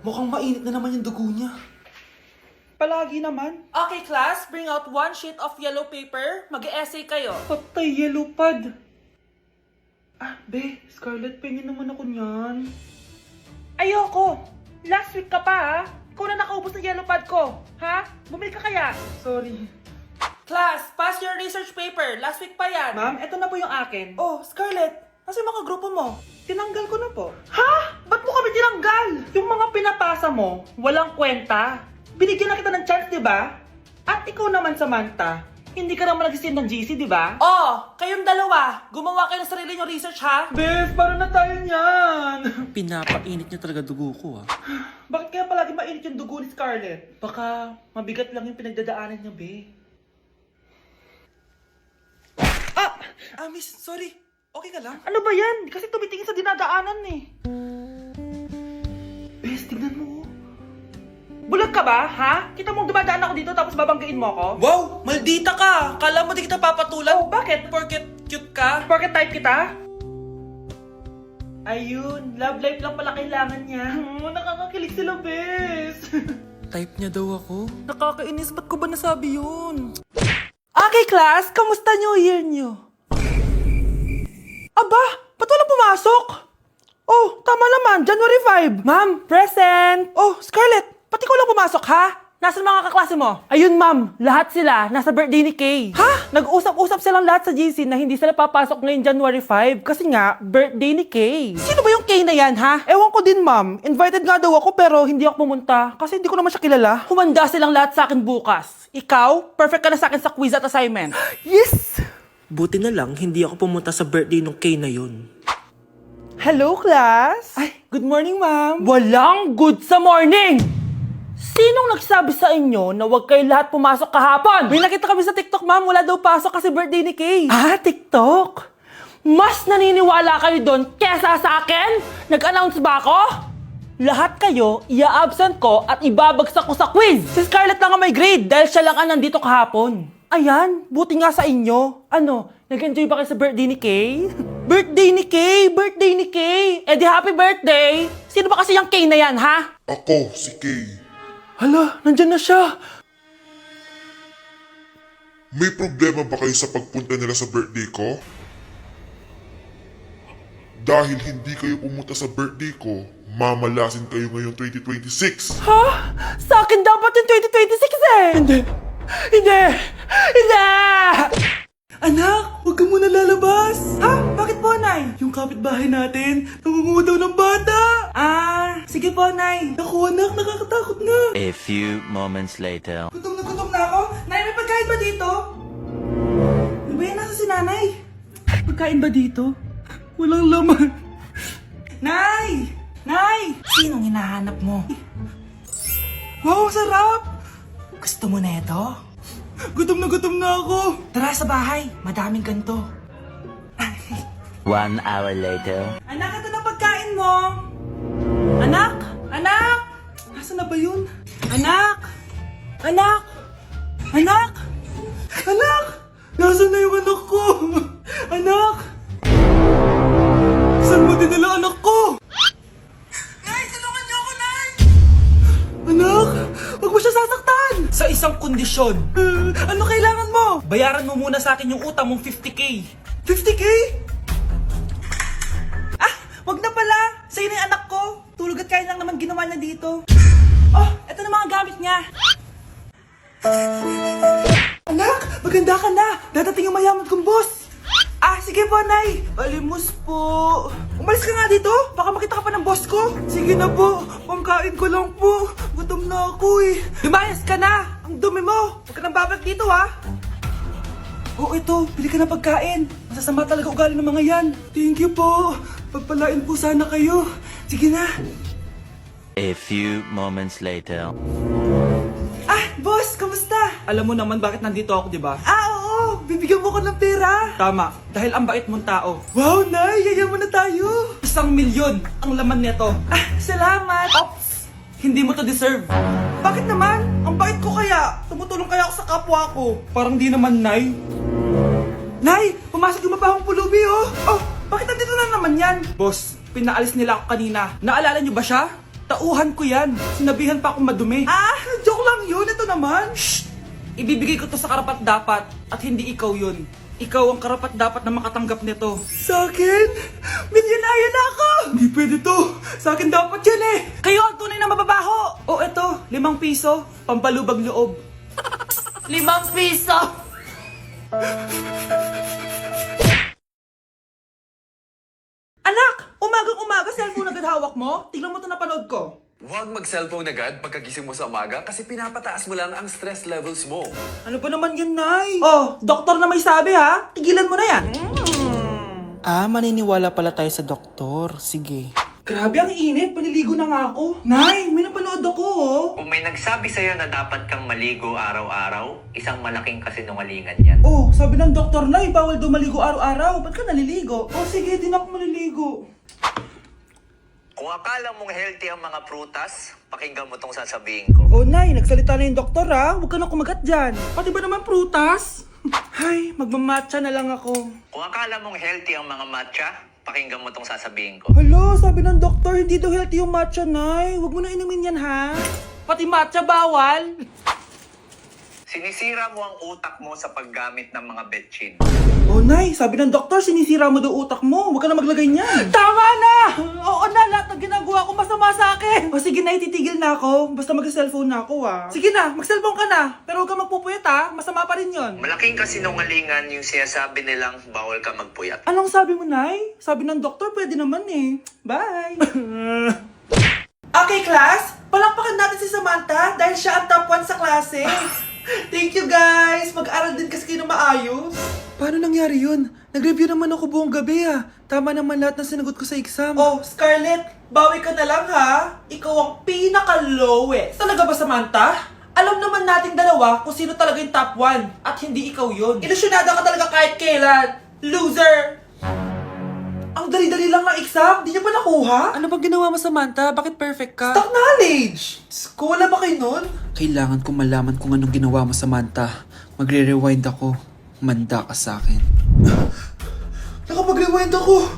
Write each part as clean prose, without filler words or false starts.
Mukhang mainit na naman yung dugo niya. Palagi naman. Okay, class, bring out one sheet of yellow paper. Mag-essay kayo. Patay, yellow pad. Be, Scarlett, pingin naman ako niyan. Ayoko. Last week ka pa, ha? Ikaw na nakaubos ng yellow pad ko. Ha? Bumili ka kaya? Sorry. Class, pass your research paper. Last week pa yan. Ma'am, eto na po yung akin. Oh, Scarlett, nasa yung mga grupo mo? Tinanggal ko na po. Ha? Ba't mo kami tinanggal? Yung mga pinapasa mo, walang kwenta. Binigyan na kita ng chance, di ba? At ikaw naman, Samantha, hindi ka naman nag-send ng GC, di ba? Oh, kayong dalawa. Gumawa kayo ng sarili nyo research, ha? Bes, paano na tayo niyan? Pinapainit niya talaga dugo ko Bakit kaya palagi mainit yung dugo ni Scarlett? Baka mabigat lang yung pinagdadaanan niya, be. Miss, sorry. Okay ka lang? Ano ba yan? Kasi tumitingin sa dinadaanan eh. Bes, tignan mo. Bulag ka ba, ha? Kita mong dumadaan ako dito tapos babanggain mo ako? Wow, maldita ka. Kala mo di kita papatulan? Oh, bakit? Porket cute ka? Porket type kita? Ayun, love life lang pala kailangan niya. Nakakakilig sila, bes. Type niya daw ako. Nakakainis, ba't ko ba nasabi yun? Okay, class, kamusta New Year nyo? Aba, ba't walang pumasok? Oh, tama naman, January 5. Ma'am, present. Oh, Scarlett, pati ko lang pumasok, ha? Nasaan mga kaklase mo? Ayun, ma'am. Lahat sila nasa birthday ni Kay. Ha? Nag-usap-usap silang lahat sa GC na hindi sila papasok ngayong January 5 kasi nga, birthday ni Kay. Sino ba yung Kay na yan, ha? Ewan ko din, ma'am. Invited nga daw ako pero hindi ako pumunta kasi hindi ko naman siya kilala. Humanda silang lahat sa akin bukas. Ikaw, perfect ka na sa akin sa quiz at assignment. Yes! Buti na lang, hindi ako pumunta sa birthday nung Kay na yun. Hello, class? Ay, good morning, ma'am. Walang good sa morning! Sinong nagsabi sa inyo na huwag kayo lahat pumasok kahapon? May nakita kami sa TikTok, ma'am. Wala daw pasok kasi birthday ni Kay. TikTok? Mas naniniwala kayo doon kesa sa akin? Nag-announce ba ako? Lahat kayo, ia-absent ko at ibabagsak ko sa quiz. Si Scarlett lang ang may grade dahil siya lang ang nandito kahapon. Ayan, buti nga sa inyo. Ano, nag-enjoy ba kayo sa birthday ni Kay? Birthday ni Kay! Birthday ni Kay! Eh di happy birthday! Sino ba kasi yung Kay na yan, ha? Ako, si Kay. Hala, nandyan na siya. May problema ba kayo sa pagpunta nila sa birthday ko? Dahil hindi kayo pumunta sa birthday ko, mamalasin kayo ngayong 2026. Ha? Sa akin dapat yung 2026 eh! Hindi! Hindi! Hindi! Anak, huwag ka muna lalabas! Ha? Bakit po, Nay? Yung kapitbahay natin, nangungudaw ng bata! Sige po, Nay. Naku, anak, nakakatakot na. A few moments later. Gutom na ako. Nay, may pagkain ba dito? Ano ba yan? Nasa si Nanay? Pagkain ba dito? Walang laman. Nay! Nay! Sinong hinahanap mo? Wow, sarap! Gusto mo na ito? Gutom na ako. Tara sa bahay, madaming ganito. 1 hour later. Anak, ito na pagkain mo. Anak! Anak! Nasaan na ba yun? Anak! Anak! Anak! Anak! Nasaan na yung anak ko? Anak! Saan mo dinala anak ko? Nay, tulungan niyo ako, Nay! Anak! Huwag mo siya sasaktan! Sa isang kondisyon. Ano kailangan mo? Bayaran mo muna sa akin yung utang mong 50k. 50k? Wag na pala! Sa'yo na yung anak ko! Tulog at kain lang naman ginawa niya dito. Oh, eto na mga gamit niya. Anak, maganda ka na! Dadating yung mayaman kong boss! Sige po, Nay! Balimos po! Umalis ka nga dito! Baka makita ka pa ng boss ko! Sige na po! Pangkain ko lang po! Gutom na ako eh! Lumayas ka na! Ang dumi mo! Huwag ka nang babalik dito, ha! Oh, ito! Bili ka na pagkain! Masasama talaga ugali ng mga yan! Thank you po! Pagpalain po sana kayo! Sige na! A few moments later. Boss! Kamusta? Alam mo naman bakit nandito ako, di ba? Oo! Bibigyan mo ko ng pera! Tama, dahil ang bait mong tao. Wow, Nay! Yayaman na tayo! 1,000,000 ang laman nito. Salamat! Ops! Hindi mo to deserve. Bakit naman? Ang bait ko kaya. Tumutulong kaya ako sa kapwa ko. Parang di naman, Nay. Nay! Pumasok yung mabahong pulubi, oh! Oh! Bakit nandito na naman yan? Boss, pinaalis nila ako kanina. Naalala niyo ba siya? Tauhan ko yan. Sinabihan pa akong madumi. Joke lang yun. Ito naman. Shh! Ibibigay ko to sa karapat-dapat at hindi ikaw yun. Ikaw ang karapat-dapat na makatanggap nito. Sa akin? Milyonaryo na ako! Hindi pwede to. Sa akin dapat yan eh. Kayo ang tunay na mababaho. O eto, 5 piso. Pampalubag loob. 5 piso! Anak! Umagang-umaga, cellphone agad hawak mo? Tignan mo ito napanood ko. Huwag mag-cellphone agad pagkagising mo sa umaga kasi pinapataas mo lang ang stress levels mo. Ano ba naman yan, Nay? Oh, doktor na may sabi ha. Tigilan mo na yan. Maniniwala pala tayo sa doktor. Sige. Grabe, ang init. Paliligo na nga ako. Nay, may napanood ako oh. Kung may nagsabi sa'yo na dapat kang maligo araw-araw, isang malaking kasinungalingan yan. Oh, sabi ng doktor, Nay, bawal daw maligo araw-araw. Ba't ka naliligo? Oh, sige, din ako maliligo. Kung akala mong healthy ang mga prutas, pakinggan mo tong sasabihin ko. Oh, Nay, nagsalita na yung doktor ha. Huwag ka na kumagat dyan. Pati ba naman prutas? Ay, magmamatcha na lang ako. Kung akala mong healthy ang mga matcha, pakinggan mo tong sasabihin ko. Hala, sabi ng doktor, hindi daw healthy yung matcha, Nay. Huwag mo na inumin yan, ha? Pati matcha bawal? Sinisira mo ang utak mo sa paggamit ng mga betchin. Oh, Nay, sabi ng doktor, sinisira mo daw utak mo. Huwag ka na maglagay niyan. Tama na! Oo na, lahat ng ginagawa ko masama sa akin. O sige na, titigil na ako. Basta mag-cellphone na ako, ha? Sige na, mag-cellphone ka na. Pero huwag ka magpupuyat, ha? Masama pa rin yon. Malaking kasinungalingan yung sinasabi nilang bawal ka magpuyat. Anong sabi mo, Nay? Sabi ng doktor, pwede naman eh. Bye! Okay, class. Palakpakan natin si Samantha dahil siya ang top 1 sa klase. Thank you, guys! Mag-aral din kasi kayo na maayos. Paano nangyari yun? Nag-review naman ako buong gabi ah. Tama naman lahat ng sinagot ko sa exam. Oh, Scarlett, bawi ka na lang ha. Ikaw ang pinaka-lowest. Talaga ba, Samantha? Alam naman nating dalawa kung sino talaga yung top 1 at hindi ikaw yun. Ilusyonada ka talaga kahit kailan. Loser! Ang dali-dali lang ng exam, di niyo pa nakuha? Ano bang ginawa mo, Samantha? Bakit perfect ka? Stock knowledge! Ko, wala ba kayo nun? Kailangan ko malaman kung anong ginawa mo, Samantha. Magre-rewind ako. Manda ka sa akin. Nakapag-rewind ako!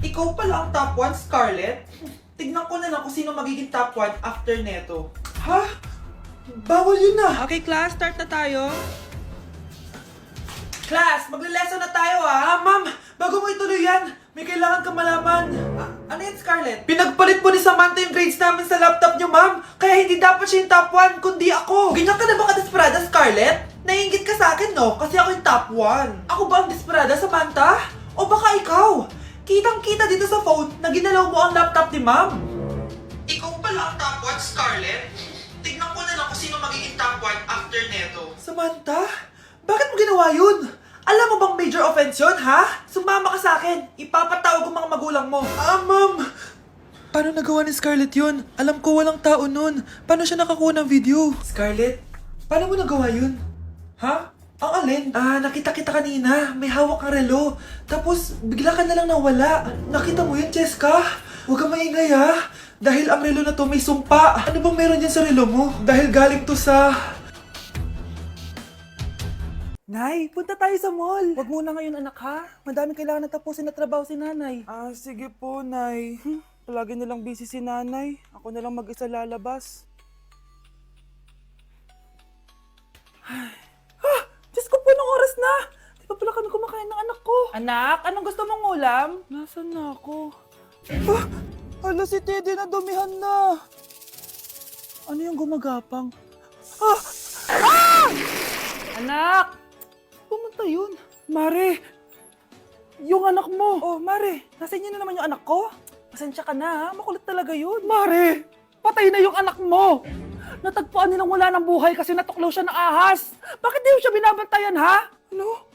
Ikaw pala ang top 1, Scarlett? Tignan ko na lang kung sino magiging top 1 after neto. Ha? Bawal yun na! Okay, class, start na tayo. Class, magle-lesson na tayo ha. Ma'am, bago mo ituloy yan, may kailangan ka malaman. Ano yan, Scarlett? Pinagpalit mo ni Samantha yung grades namin sa laptop niyo, ma'am. Kaya hindi dapat siya yung top 1, kundi ako. Ganyan ka na ba ka-desperada, Scarlett? Naiingit ka sa akin, no? Kasi ako yung top 1. Ako ba ang desperada, Samantha? O baka ikaw? Kitang-kita dito sa phone na ginalaw mo ang laptop ni ma'am. Ikaw pala ang top 1, Scarlett? Tignan ko na lang kung sino magiging top 1 after neto. Samantha? Bakit mo ginawa yun? Alam mo bang major offense yun, ha? Sumama ka sa akin. Ipapatawag ang mga magulang mo. Ma'am! Paano nagawa ni Scarlett yun? Alam ko walang tao nun. Paano siya nakakuha ng video? Scarlett, paano mo nagawa yun? Ha? Ang alin? Nakita kita kanina. May hawak kang relo. Tapos, bigla ka na lang nawala. Nakita mo yun, Cheska? Huwag kang maingay, ha? Dahil ang relo na to may sumpa. Ano bang meron yan sa relo mo? Dahil galing to sa... Nay, punta tayo sa mall. Wag muna ngayon, anak, ha? Madaming kailangan na tapusin na trabaho si nanay. Sige po, Nay. Palagi nilang busy si nanay. Ako na lang mag-isa lalabas. Diyos ko po, anong oras na? Di pa pala kami kumakain ng anak ko. Anak, anong gusto mong ulam? Nasaan na ako? Hala, si Teddy na dumihan na. Ano yung gumagapang? Anak! Pumunta yun. Mare! Yung anak mo! Oh, Mare! Nasa inyo na naman yung anak ko? Pasensya ka na ha, makulit talaga yun. Mare! Patay na yung anak mo! Natagpuan nilang wala ng buhay kasi natuklaw siya ng ahas! Bakit di mo siya binabantayan ha? Ano?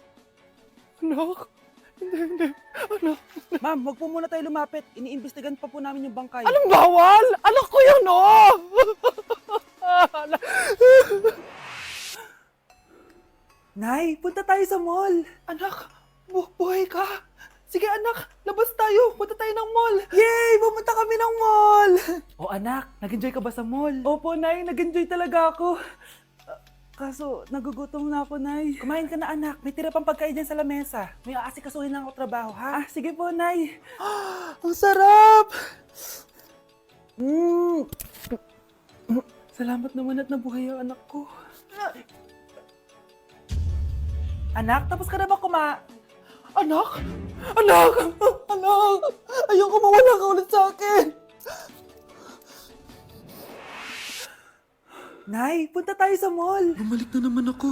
Anak? Hindi. Anak? Ma'am, wag po muna tayo lumapit. Iniimbestigan pa po namin yung bangkay. Anong bawal? Anak ko yun, oh! Nay, punta tayo sa mall. Anak, buhay ka. Sige anak, labas tayo. Punta tayo ng mall. Yay! Pumunta kami ng mall. Oh anak, nag-enjoy ka ba sa mall? Opo, Nay, nag-enjoy talaga ako. Kaso, nagugutom na ako, Nay. Kumain ka na, anak. May tira pang pagkain dyan sa lamesa. May aasikasuhin lang ako trabaho, ha? Sige po, Nay. Ang sarap! Salamat naman at nabuhay ang anak ko. Anak, tapos ka na ba Anak? Anak! Anak! Ayoko mawala ka ulit sa akin! Nay, punta tayo sa mall. Bumalik na naman ako.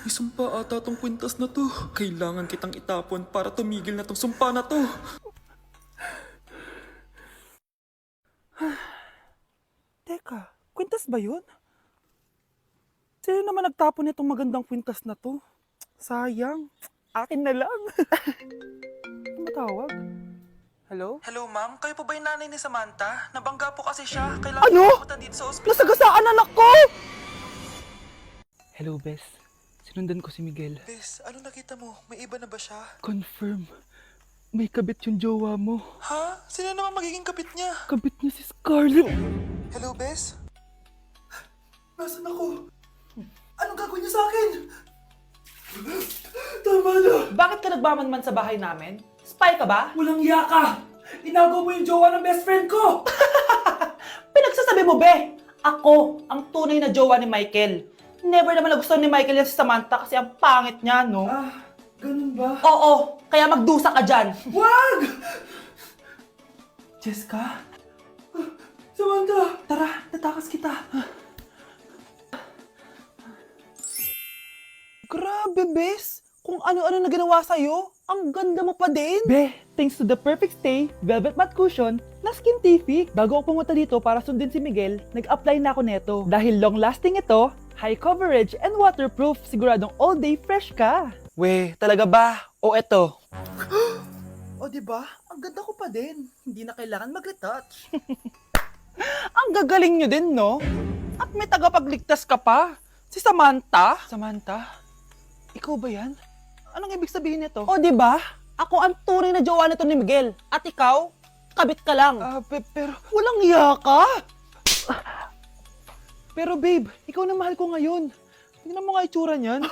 May sumpa ata tong kwintas na to. Kailangan kitang itapon para tumigil na tong sumpa na to. Teka, kwintas ba yun? Sino naman nagtapon nitong magandang kwintas na to? Sayang. Akin na lang. Matawag? Hello? Hello ma'am, kayo po ba yung nanay ni Samantha? Nabangga po kasi siya. Kailangan Ano? pumunta dito sa ospital. Nasagasaan anak ko! Hello, Bes. Sinundan ko si Miguel. Bes, ano nakita mo? May iba na ba siya? Confirm. May kabit yung jowa mo. Ha? Sino naman magiging kapit niya? Kabit niya si Scarlett. Hello, Bes? Nasaan ako? Anong gagawin niyo sa akin? Tama na! Bakit ka nagmamanman sa bahay namin? Spy ka ba? Walang iya ka! Inagaw mo yung jowa ng best friend ko! Pinagsasabi mo, be! Ako, ang tunay na jowa ni Michael. Never naman nagustuhan ni Michael yan si Samantha kasi ang pangit niya, no? Ganun ba? Oo, kaya magdusa ka dyan. Wag! Jessica? Samantha! Tara, tatakas kita. Grabe, Bes! Kung ano-ano na ginawa sa'yo, ang ganda mo pa din! Be, thanks to the perfect stay, velvet matte cushion, na Skintific. Bago ako pumunta dito para sundin si Miguel, nag-apply na ako neto. Dahil long-lasting ito, high coverage, and waterproof, siguradong all day fresh ka. We, talaga ba? O eto? O diba? Ang ganda ko pa din. Hindi na kailangan mag-retouch. Ang gagaling nyo din, no? At may tagapagligtas ka pa. Si Samantha. Samantha? Ikaw ba yan? Anong ibig sabihin nito? O, di ba? Ako ang tunay na jowa nito ni Miguel. At ikaw, kabit ka lang. Pero walang iya ka. Pero babe, ikaw na mahal ko ngayon. Tingnan mo nga itsura niyan.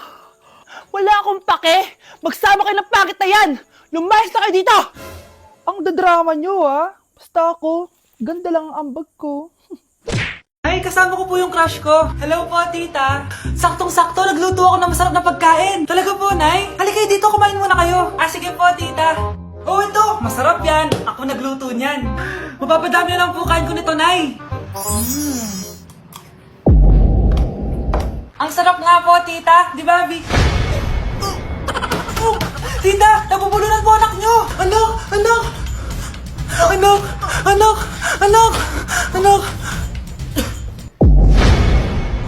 Wala akong pake! Magsama kayo ng pangit na yan! Lumayas na kayo dito! Ang dadrama nyo, ha? Basta ako, ganda lang ang ambag ko. Ay, kasama ko po yung crush ko. Hello po, tita. Saktong-sakto, nagluto ako ng masarap na pagkain. Talaga po, Nay? Halika kayo dito, kumain muna kayo. Sige po, tita. Oh, ito, masarap yan. Ako nagluto niyan. Mapapadami na lang po kain ko nito, Nay. Ang sarap nga po, tita. Di ba, Vic? Oh, tita, nabubulunan po anak nyo. Anak! Anak! Anak! Anak! Anak! Anak!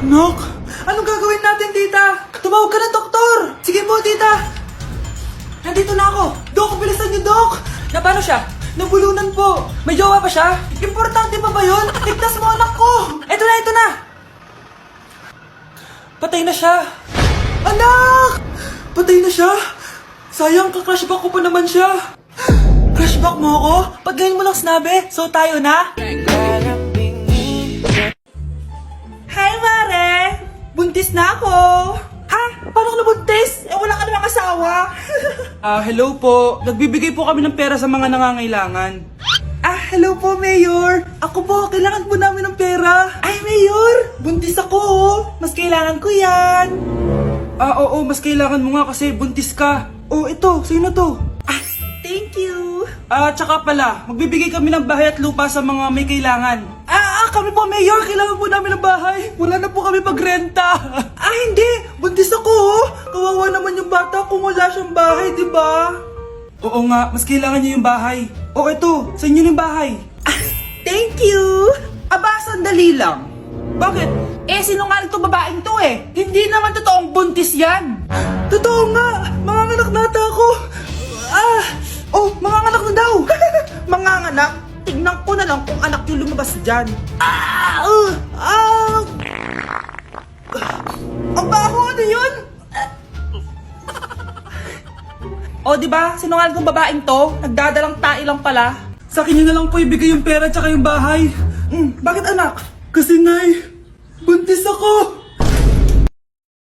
Anak! Anong gagawin natin, tita? Tumawag ka ng doktor! Sige po, tita! Nandito na ako! Dok, bilisan niyo, Dok! Na paano siya? Nabulunan po! May jowa pa siya? Importante pa ba yun? Ligtas mo anak ko! Ito na, ito na! Patay na siya! Anak! Patay na siya? Sayang, ka-crushback ko pa naman siya! Crushback mo ako? Pag ganyan mo lang sinabi, so tayo na? Hi, Mare! Buntis na ako! Ha? Paano ka nabuntis? Wala ka namang asawa! Hello po. Nagbibigay po kami ng pera sa mga nangangailangan. Hello po, Mayor! Ako po, kailangan po namin ng pera! Ay, Mayor! Buntis ako, oh! Mas kailangan ko yan! Oo, mas kailangan mo nga kasi buntis ka. Oh, ito, sino to? Thank you! Tsaka pala, magbibigay kami ng bahay at lupa sa mga may kailangan. Kami po, Mayor! Kailangan po namin ng bahay! Wala na po kami magrenta. Hindi! Buntis ako, oh! Kawawa naman yung bata kung wala siyang bahay, di ba? Oo nga, mas kailangan niyo yung bahay. Oh, ito, sa inyo yung bahay. Thank you! Sandali lang. Bakit? Sinungaling tong babaeng to eh! Hindi naman totoong buntis yan! Totoo nga! Manganganak na ata ako! Manganganak na daw! Manganganak? Tignan ko na lang kung anak yung lumabas dyan. Ang baho, ano yun? di ba? Sinungaling tong babaeng to. Nagdadalang tae lang pala. Sa akin niyo na lang po ibigay yung pera tsaka yung bahay. Bakit anak? Kasi nay, buntis ako!